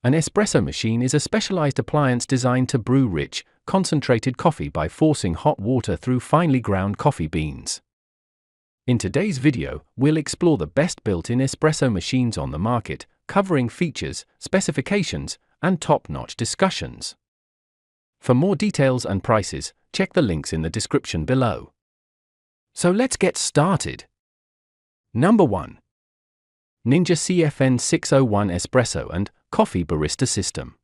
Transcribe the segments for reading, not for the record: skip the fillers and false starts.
An espresso machine is a specialized appliance designed to brew rich, concentrated coffee by forcing hot water through finely ground coffee beans. In today's video, we'll explore the best built-in espresso machines on the market, covering features, specifications, and top-notch discussions. For more details and prices, check the links in the description below. So let's get started. Number 1. Ninja CFN 601 Espresso and Coffee Barista System.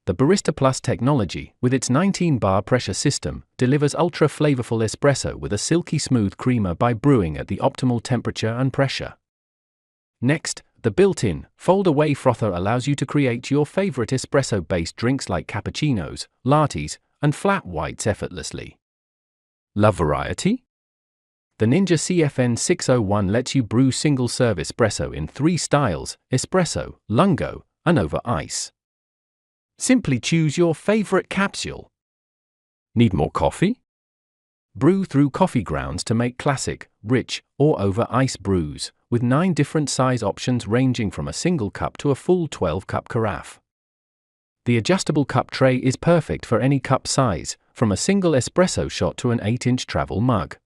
The Barista Plus technology, with its 19-bar pressure system, delivers ultra-flavorful espresso with a silky smooth creamer by brewing at the optimal temperature and pressure. Next, the built-in, fold-away frother allows you to create your favorite espresso-based drinks like cappuccinos, lattes, and flat whites effortlessly. Love variety? The Ninja CFN 601 lets you brew single-serve espresso in 3 styles: espresso, lungo, and over ice. Simply choose your favorite capsule. Need more coffee? Brew through coffee grounds to make classic, rich, or over ice brews, with 9 different size options ranging from a single cup to a full 12-cup carafe. The adjustable cup tray is perfect for any cup size, from a single espresso shot to an 8-inch travel mug.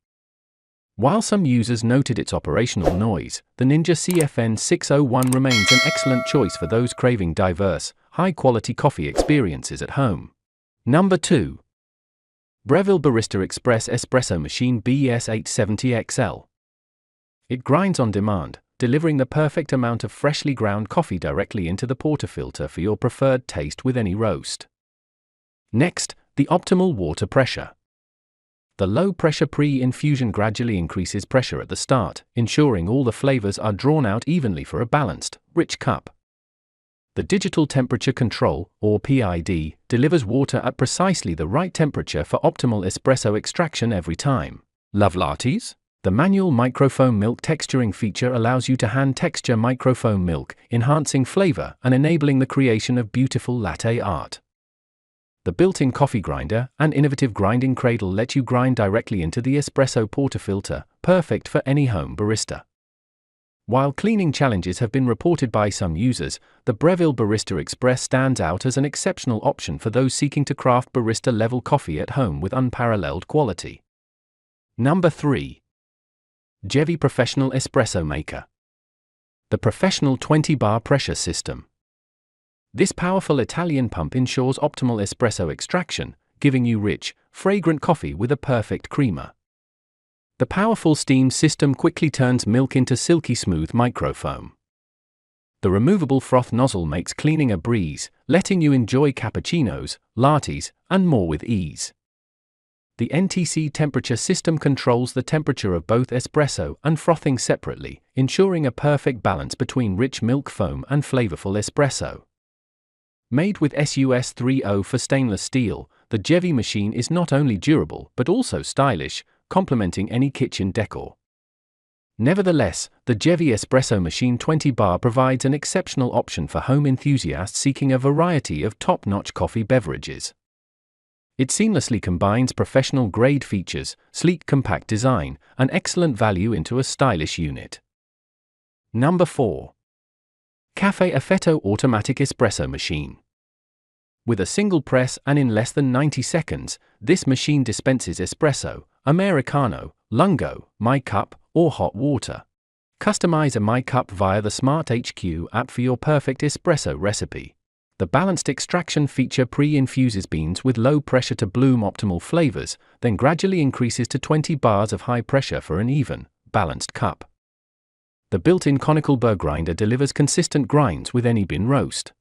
While some users noted its operational noise, the Ninja CFN 601 remains an excellent choice for those craving diverse, high-quality coffee experiences at home. Number 2. Breville Barista Express Espresso Machine BS870XL. It grinds on demand, delivering the perfect amount of freshly ground coffee directly into the portafilter for your preferred taste with any roast. Next, the optimal water pressure. The low-pressure pre-infusion gradually increases pressure at the start, ensuring all the flavors are drawn out evenly for a balanced, rich cup. The digital temperature control, or PID, delivers water at precisely the right temperature for optimal espresso extraction every time. Love lattes? The manual microfoam milk texturing feature allows you to hand texture microfoam milk, enhancing flavor and enabling the creation of beautiful latte art. The built-in coffee grinder and innovative grinding cradle let you grind directly into the espresso portafilter, perfect for any home barista. While cleaning challenges have been reported by some users, the Breville Barista Express stands out as an exceptional option for those seeking to craft barista-level coffee at home with unparalleled quality. Number 3. Gevi Professional Espresso Maker. The Professional 20-bar pressure system. This powerful Italian pump ensures optimal espresso extraction, giving you rich, fragrant coffee with a perfect creamer. The powerful steam system quickly turns milk into silky smooth microfoam. The removable froth nozzle makes cleaning a breeze, letting you enjoy cappuccinos, lattes, and more with ease. The NTC temperature system controls the temperature of both espresso and frothing separately, ensuring a perfect balance between rich milk foam and flavorful espresso. Made with SUS 3.0 for stainless steel, the Gevi machine is not only durable but also stylish, complementing any kitchen decor. Nevertheless, the Gevi Espresso Machine 20-bar provides an exceptional option for home enthusiasts seeking a variety of top-notch coffee beverages. It seamlessly combines professional-grade features, sleek compact design, and excellent value into a stylish unit. Number 4. Café Affetto Automatic Espresso Machine. With a single press and in less than 90 seconds, this machine dispenses espresso, americano, lungo, my cup, or hot water. Customize a My Cup via the Smart HQ app for your perfect espresso recipe. The balanced extraction feature pre-infuses beans with low pressure to bloom optimal flavors, then gradually increases to 20 bars of high pressure for an even, balanced cup. The built-in conical burr grinder delivers consistent grinds with any bean roast.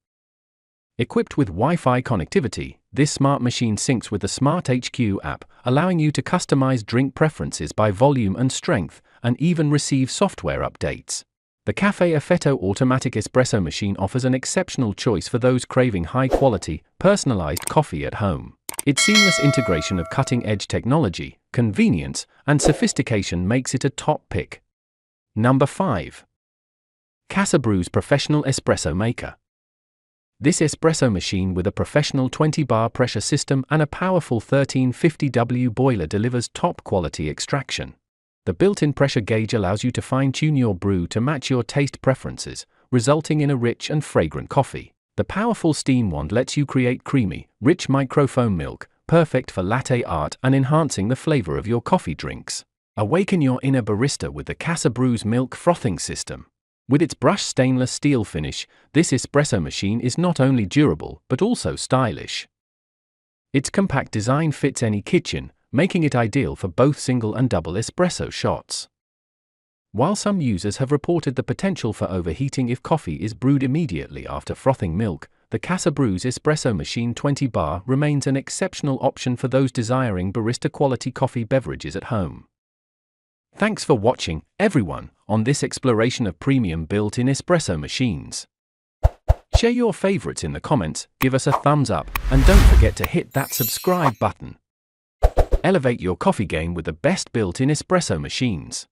Equipped with Wi-Fi connectivity, this smart machine syncs with the Smart HQ app, allowing you to customize drink preferences by volume and strength, and even receive software updates. The Café Affetto Automatic Espresso Machine offers an exceptional choice for those craving high-quality, personalized coffee at home. Its seamless integration of cutting-edge technology, convenience, and sophistication makes it a top pick. Number 5. Casabrews Professional Espresso Maker. This espresso machine with a professional 20-bar pressure system and a powerful 1350W boiler delivers top-quality extraction. The built-in pressure gauge allows you to fine-tune your brew to match your taste preferences, resulting in a rich and fragrant coffee. The powerful steam wand lets you create creamy, rich microfoam milk, perfect for latte art and enhancing the flavor of your coffee drinks. Awaken your inner barista with the Casabrews milk frothing system. With its brushed stainless steel finish, this espresso machine is not only durable but also stylish. Its compact design fits any kitchen, making it ideal for both single and double espresso shots. While some users have reported the potential for overheating if coffee is brewed immediately after frothing milk, the Casabrews Espresso Machine 20 bar remains an exceptional option for those desiring barista-quality coffee beverages at home. Thanks for watching, everyone, on this exploration of premium built-in espresso machines. Share your favorites in the comments, give us a thumbs up, and don't forget to hit that subscribe button. Elevate your coffee game with the best built-in espresso machines.